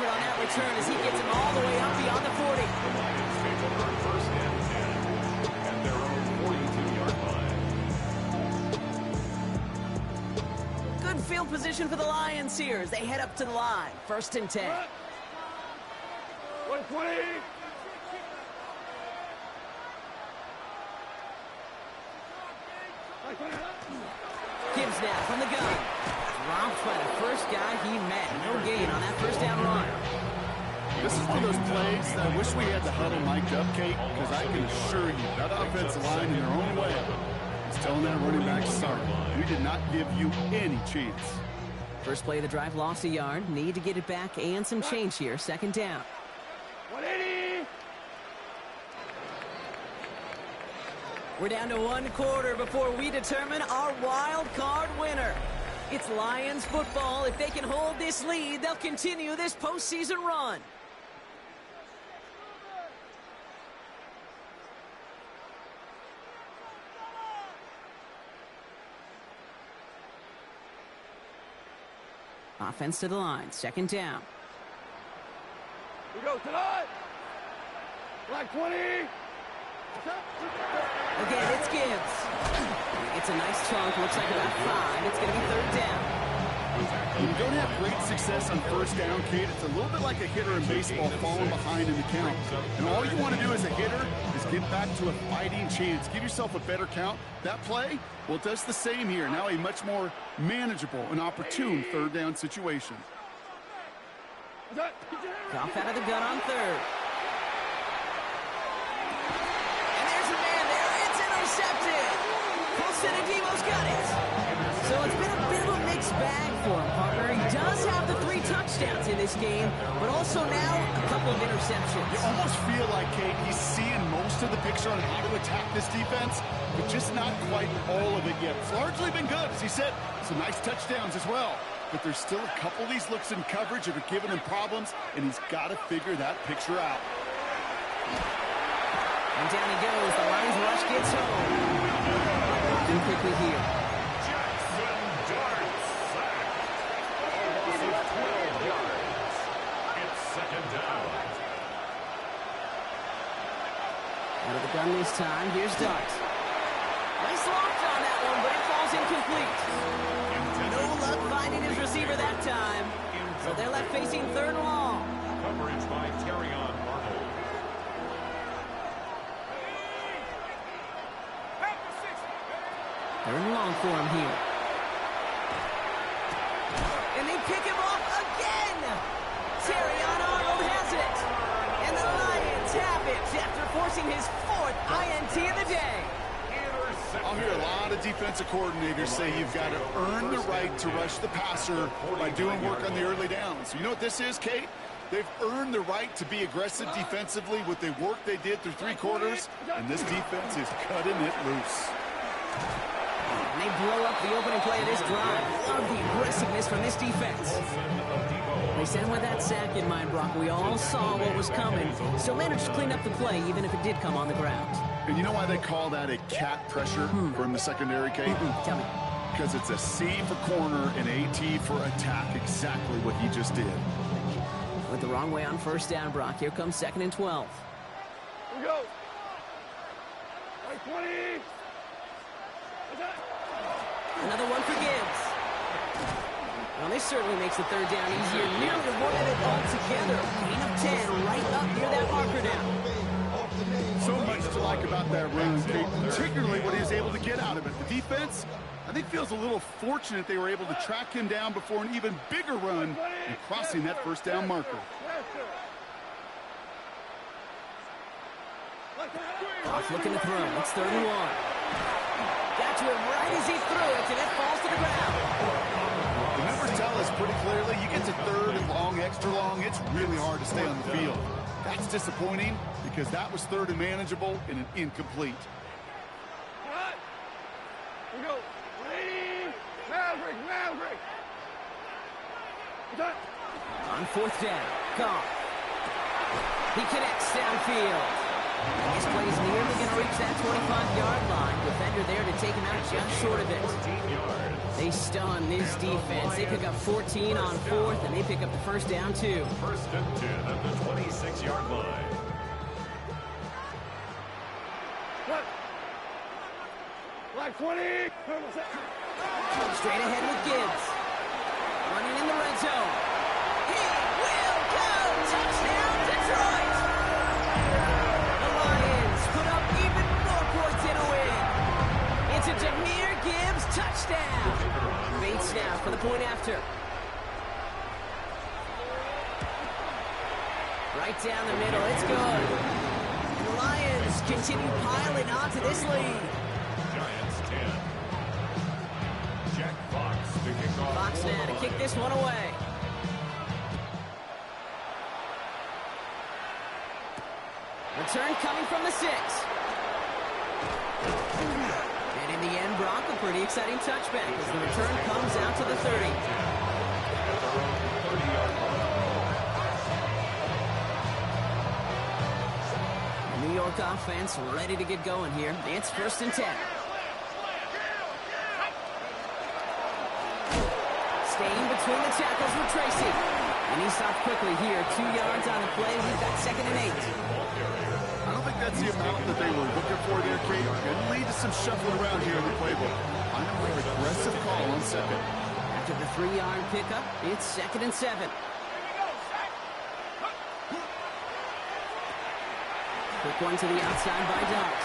Speaker 1: On that return as he gets him all the way up beyond the 40.
Speaker 4: The Lions take over 1st and 10 at their own 42-yard line.
Speaker 1: Good field position for the Lions here as they head up to the line. 1st and 10.
Speaker 3: 120.
Speaker 1: Gibbs now from the gun. Dropped by the first guy he met. No gain on that 1st down run.
Speaker 2: This is one of those plays that I wish we had the huddle mic'd up, Kate, because I can assure you that offensive line in their own way is telling that running back, sorry, we did not give you any chance.
Speaker 1: First play of the drive, lost a yard. Need to get it back and some change here. 2nd down.
Speaker 3: 180.
Speaker 1: We're down to 1 quarter before we determine our wild card winner. It's Lions football. If they can hold this lead, they'll continue this postseason run. Offense to the line. 2nd down.
Speaker 3: We go tonight. Black 20.
Speaker 1: Again, it's Gibbs. It's a nice chunk. Looks like about 5. It's going to be 3rd down.
Speaker 2: When you don't have great success on 1st down, Kate, it's a little bit like a hitter in baseball falling behind in the count. And all you want to do as a hitter is get back to a fighting chance. Give yourself a better count. That play, well, it does the same here. Now a much more manageable and opportune 3rd down situation.
Speaker 1: Off out of the gun on 3rd. And there's a man there. It's intercepted. Colson and Devo's got it. So it's been a bit of a mixed bag for him, partner. He does have the 3 touchdowns in this game, but also now a couple of interceptions.
Speaker 2: You almost feel like, Kate, he's seeing most of the picture on how to attack this defense, but just not quite all of it yet. It's largely been good, as he said. Some nice touchdowns as well. But there's still a couple of these looks in coverage that are giving him problems, and he's got to figure that picture out.
Speaker 1: And down he goes. The Lions rush gets home. Too quickly here.
Speaker 4: Jackson Darts sacked. A loss of 12 yards. It's 2nd down.
Speaker 1: Out of the gun this time. Here's Dart. Nice lock on that one, but it falls incomplete. No luck finding his receiver that time. So they're left facing 3rd and long.
Speaker 4: Coverage by Terrion Arnold.
Speaker 1: 3rd and long for him here. And they pick him off again. Terrion Arnold has it. And the Lions have it after forcing his 4th INT of the day.
Speaker 2: I'll hear a lot of defensive coordinators say you've got to earn the right to rush the passer by doing work on the early downs. You know what this is, Kate? They've earned the right to be aggressive defensively with the work they did through 3 quarters, and this defense is cutting it loose.
Speaker 1: And they blow up the opening play of this drive. Love the aggressiveness from this defense. They sent with that sack in mind, Brock. We all saw what was coming, so managed to clean up the play, even if it did come on the ground.
Speaker 2: And you know why they call that a cat pressure from the secondary, Kate?
Speaker 1: Tell me.
Speaker 2: Because it's a C for corner and AT for attack, exactly what he just did.
Speaker 1: Went the wrong way on first down, Brock. Here comes 2nd and 12.
Speaker 3: Here we go. Right 20.
Speaker 1: Another one for Gibbs. Well, this certainly makes the 3rd down easier. Nearly avoided it altogether. Gain of 10 right up near that marker now.
Speaker 2: So much to like about that run, Kate, particularly what he was able to get out of it. The defense, I think, feels a little fortunate they were able to track him down before an even bigger run and crossing that 1st down marker.
Speaker 1: Off looking to throw. It's 3rd and 1. Got to him right as he threw it, and it falls to the ground.
Speaker 2: The numbers tell us pretty clearly, you get to 3rd and long, extra long, it's really hard to stay on the field. That's disappointing because that was 3rd and manageable and an incomplete.
Speaker 3: Here we go. Maverick.
Speaker 1: On 4th down, Goff. He connects downfield. This play is nearly going to reach that 25-yard line. Defender there to take him out just short of it. They stun this defense. They pick up 14 on 4th, and they pick up the 1st down, too.
Speaker 4: 1st and 10 at the 26-yard line.
Speaker 3: Black 20.
Speaker 1: Straight ahead with Gibbs. Running in the red zone. He will go! Touchdown, Detroit! The Lions put up even more points in a win. It's a Jahmyr Gibbs touchdown. Bates now for the point after. Right down the middle, it's good. And the Lions continue piling onto this lead.
Speaker 4: Giants 10. Jack Fox to kick off.
Speaker 1: Fox now to kick this one away. Return coming from the 6. And in the end, Brock, a pretty exciting touchback as the return comes out to the 30. The New York offense ready to get going here. It's 1st and 10. Staying between the tackles with Tracy. And he stopped quickly here. 2 yards on the play. We've got 2nd and 8.
Speaker 2: I don't think that's the amount that they were looking for there, Kate. Could lead to some shuffling around here in the playbook. I know an aggressive call on 2nd.
Speaker 1: After the 3-yard pickup, it's 2nd and 7. Quick one to the outside by Dot.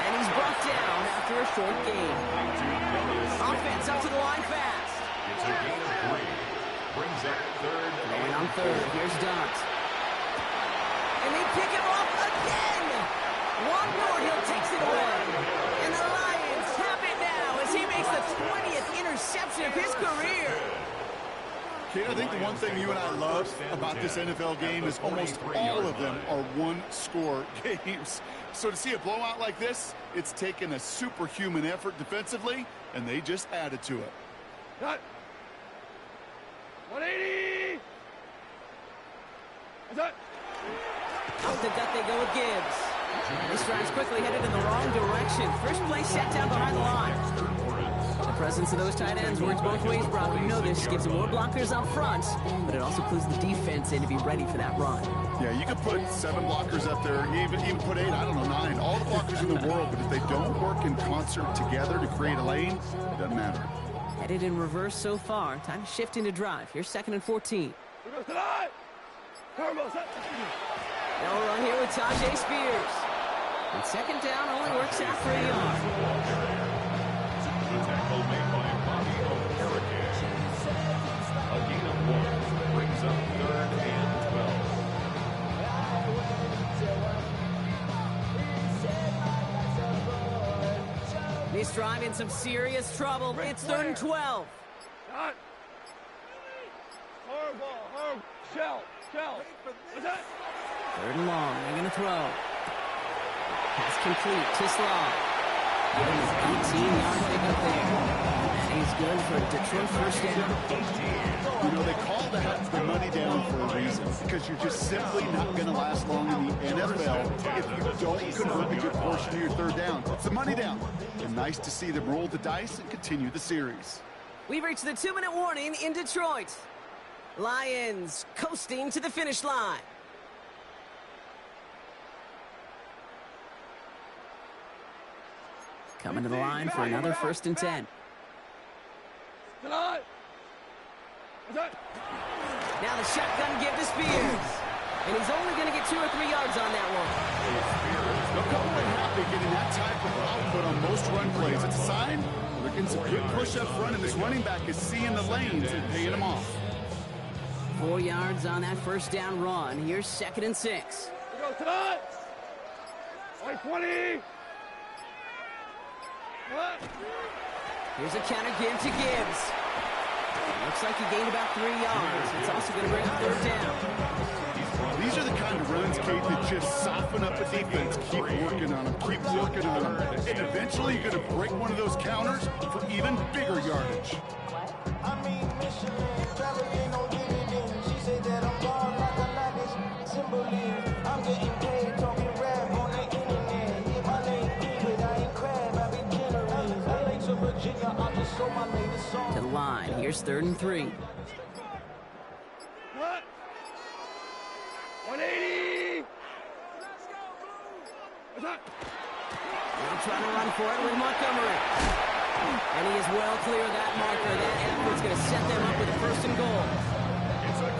Speaker 1: And he's brought down after a short gain. Offense up to the line fast.
Speaker 4: It's a gain of 3. Brings up 3rd.
Speaker 1: And on 3rd, here's Dot. And they pick him off again. One more, he'll takes it away. And the Lions have it now as he makes the 20th interception of his career.
Speaker 2: Kate, I think the one thing you and I love about this NFL game is almost all of them are one-score games. So to see a blowout like this, it's taken a superhuman effort defensively, and they just added to it.
Speaker 3: Cut. 180.
Speaker 1: Out the gut they go with Gibbs. This drive's quickly headed in the wrong direction. First play set down behind the line. The presence of those tight ends works both ways, Brock. You know this. Gives them more blockers up front, but it also clues the defense in to be ready for that run.
Speaker 2: Yeah, you could put 7 blockers up there, even put 8, I don't know, 9. All the blockers in the world, but if they don't work in concert together to create a lane, it doesn't matter.
Speaker 1: Headed in reverse so far. Time to shift into drive. Here's 2nd and 14. They'll run here with Tajay Spears. And 2nd down only works out for a yard.
Speaker 4: The tackle made by Bobby O'Harakin. A gain of 1 brings up 3rd and 12.
Speaker 1: This drive in some serious trouble. It's 3rd and 12.
Speaker 3: Cut. Horrible. Shell. What's that?
Speaker 1: 3rd and long. They're going to throw. Pass complete to Slaw. Give him an 18-yard pickup there. And he's good for a Detroit first down.
Speaker 2: You know, they call that the money down for a reason, because you're just simply not going to last long in the NFL if you don't convert a good portion of your third down. It's the money down. And nice to see them roll the dice and continue the series.
Speaker 1: We've reached the 2-minute warning in Detroit. Lions coasting to the finish line. Coming to the line for another 1st and 10. Now the shotgun give to Spears. And he's only going to get 2 or 3 yards on that one.
Speaker 2: They'll come away happy getting that type of output on most run plays. It's a sign they're getting some good push up front, and this running back is seeing the lanes and paying them off.
Speaker 1: 4 yards on that first down run. Here's 2nd and 6.
Speaker 3: Here goes tonight. 20.
Speaker 1: Here's a counter give to Gibbs. Looks like he gained about 3 yards. It's also going to bring up 3rd down.
Speaker 2: These are the kind of runs, Kate, that just soften up a defense. Keep working on them, keep working on them. And eventually you're going to break one of those counters for even bigger yardage.
Speaker 6: I mean, Michelin, travel ain't no dividend. She said that I'm gone like a luggage. Symbolism, I'm getting paid, talking rap on the internet. Yeah, my name David, I ain't crab, I be generous. LA to Virginia, I just sold my latest song.
Speaker 1: To the line. Here's 3rd and 3.
Speaker 3: What? 180.
Speaker 1: They'll try to run for it with Montgomery. And he is well clear of that marker. That effort's going to set them up with a 1st and goal.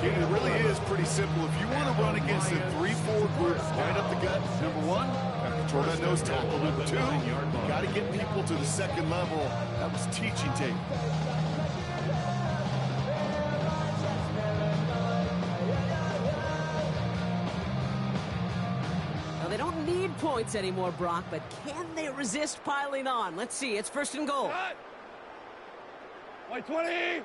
Speaker 2: Kate, it really is pretty simple. If you want to run against a 3-4 group right up the gut, number 1, got to control that nose tackle. Number 2, you got to get people to the 2nd level. That was teaching tape.
Speaker 1: Now, they don't need points anymore, Brock, but can they resist piling on? Let's see. It's 1st and goal.
Speaker 3: 20.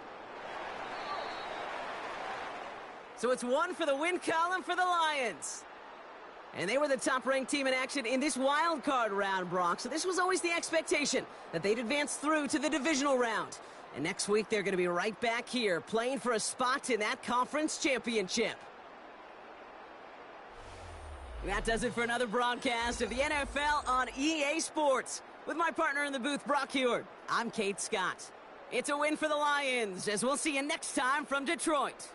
Speaker 1: So it's 1 for the win column for the Lions. And they were the top-ranked team in action in this wild card round, Brock. So this was always the expectation that they'd advance through to the divisional round. And next week, they're going to be right back here playing for a spot in that conference championship. That does it for another broadcast of the NFL on EA Sports. With my partner in the booth, Brock Heward, I'm Kate Scott. It's a win for the Lions, as we'll see you next time from Detroit.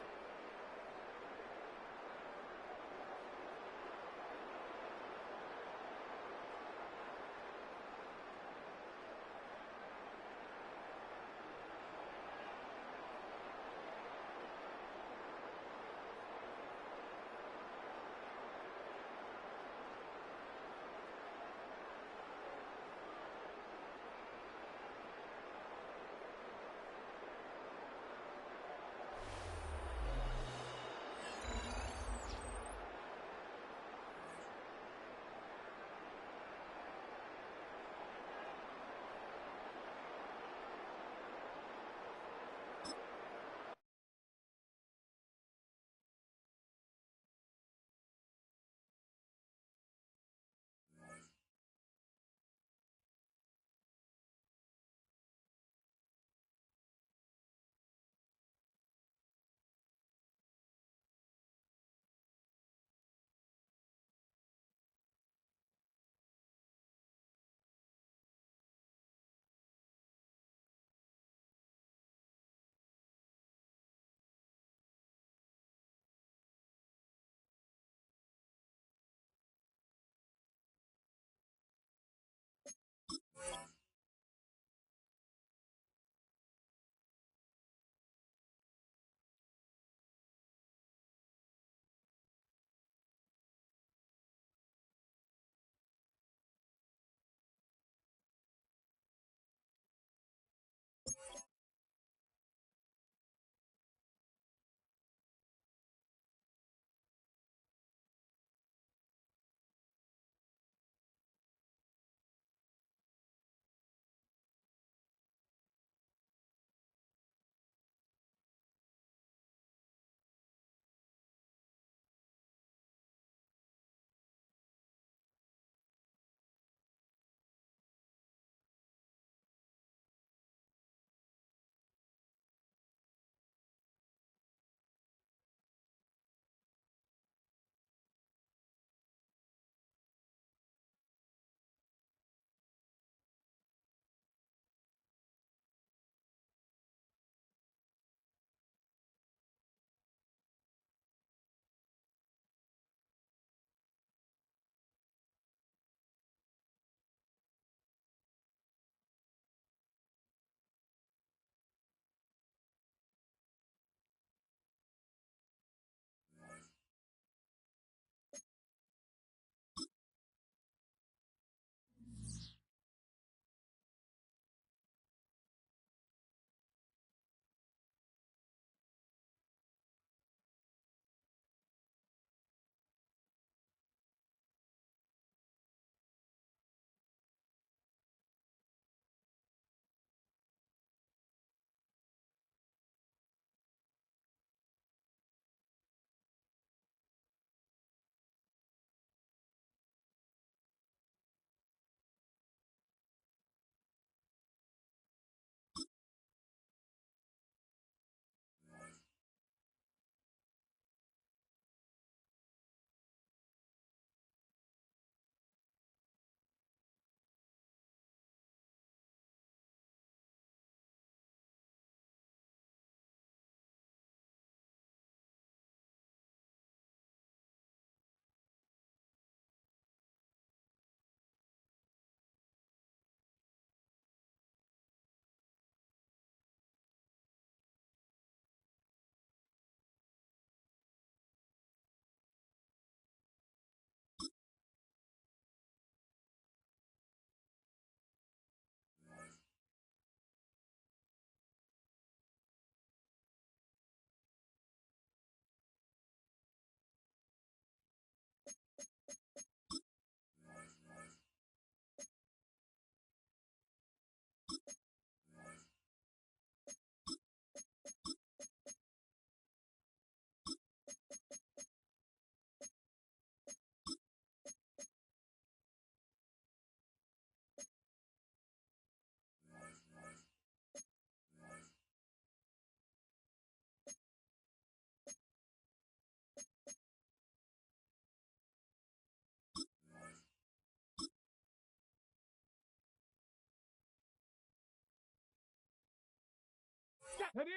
Speaker 3: Ready?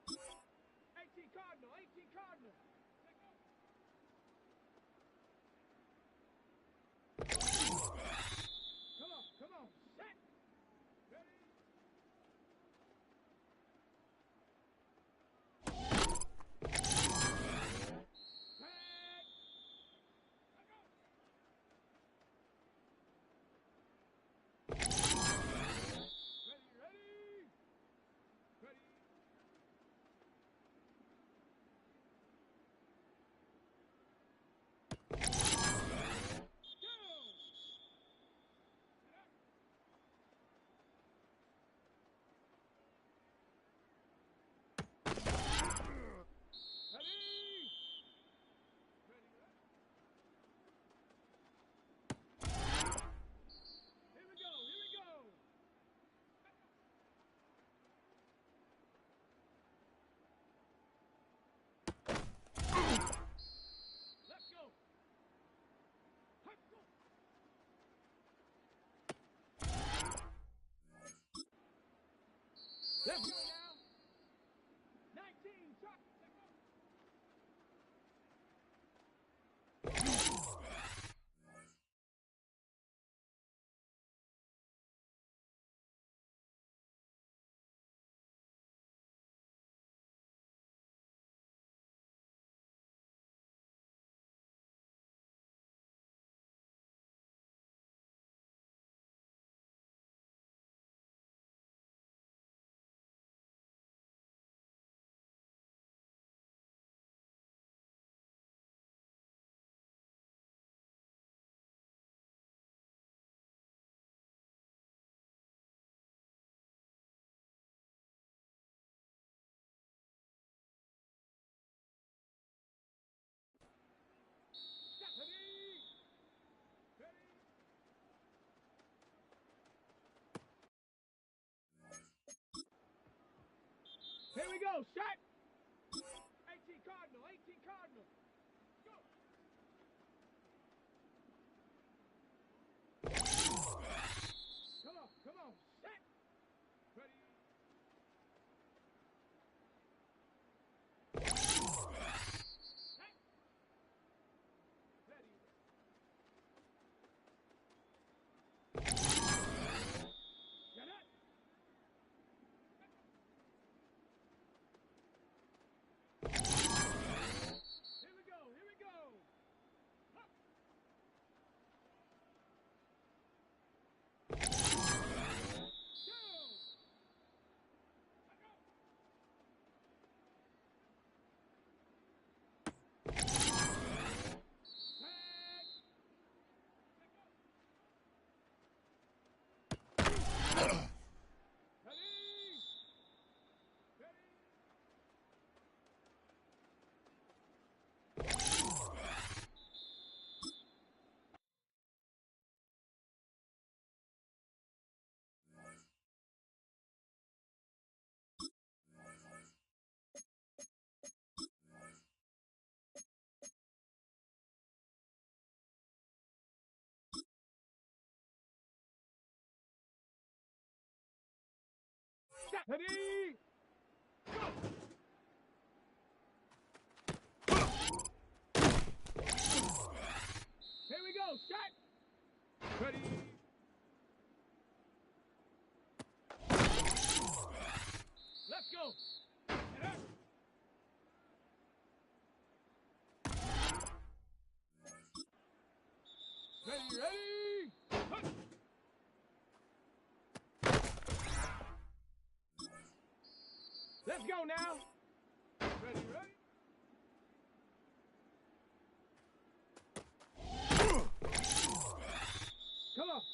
Speaker 3: 18 Cardinal, 18 Cardinal. Come on, set. Ready? Set. Ready? Ready? Let's go now. 19, truck. Here we go, shot! 18 Cardinal, 18 Cardinal. Go! Come on, set! Ready? Set! Ready? Get up! Here we go! Up. Down. Let go. Tag. Let go. Ready? Ready? Ready? Go! Here we go, shot! Ready? Let's go! Get up! Ready? Hup. Let's go now! Ready?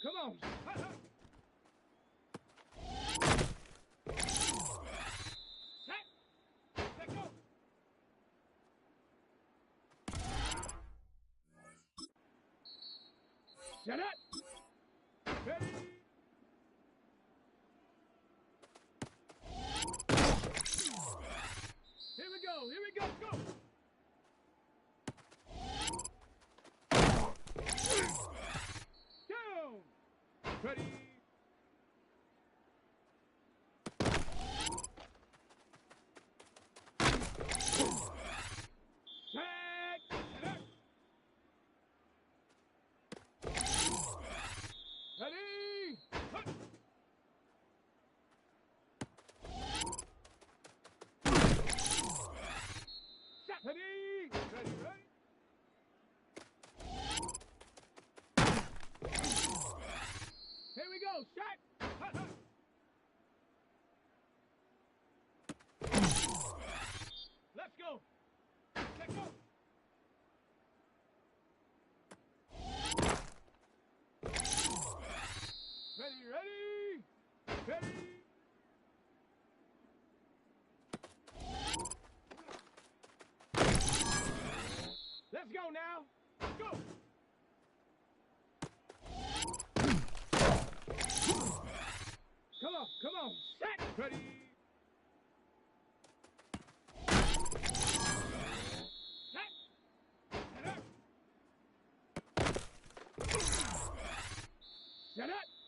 Speaker 3: Come on! Hup, hup. Set! Let go! Shut up! Ready? Here we go! Go! Down! Ready? Shut up!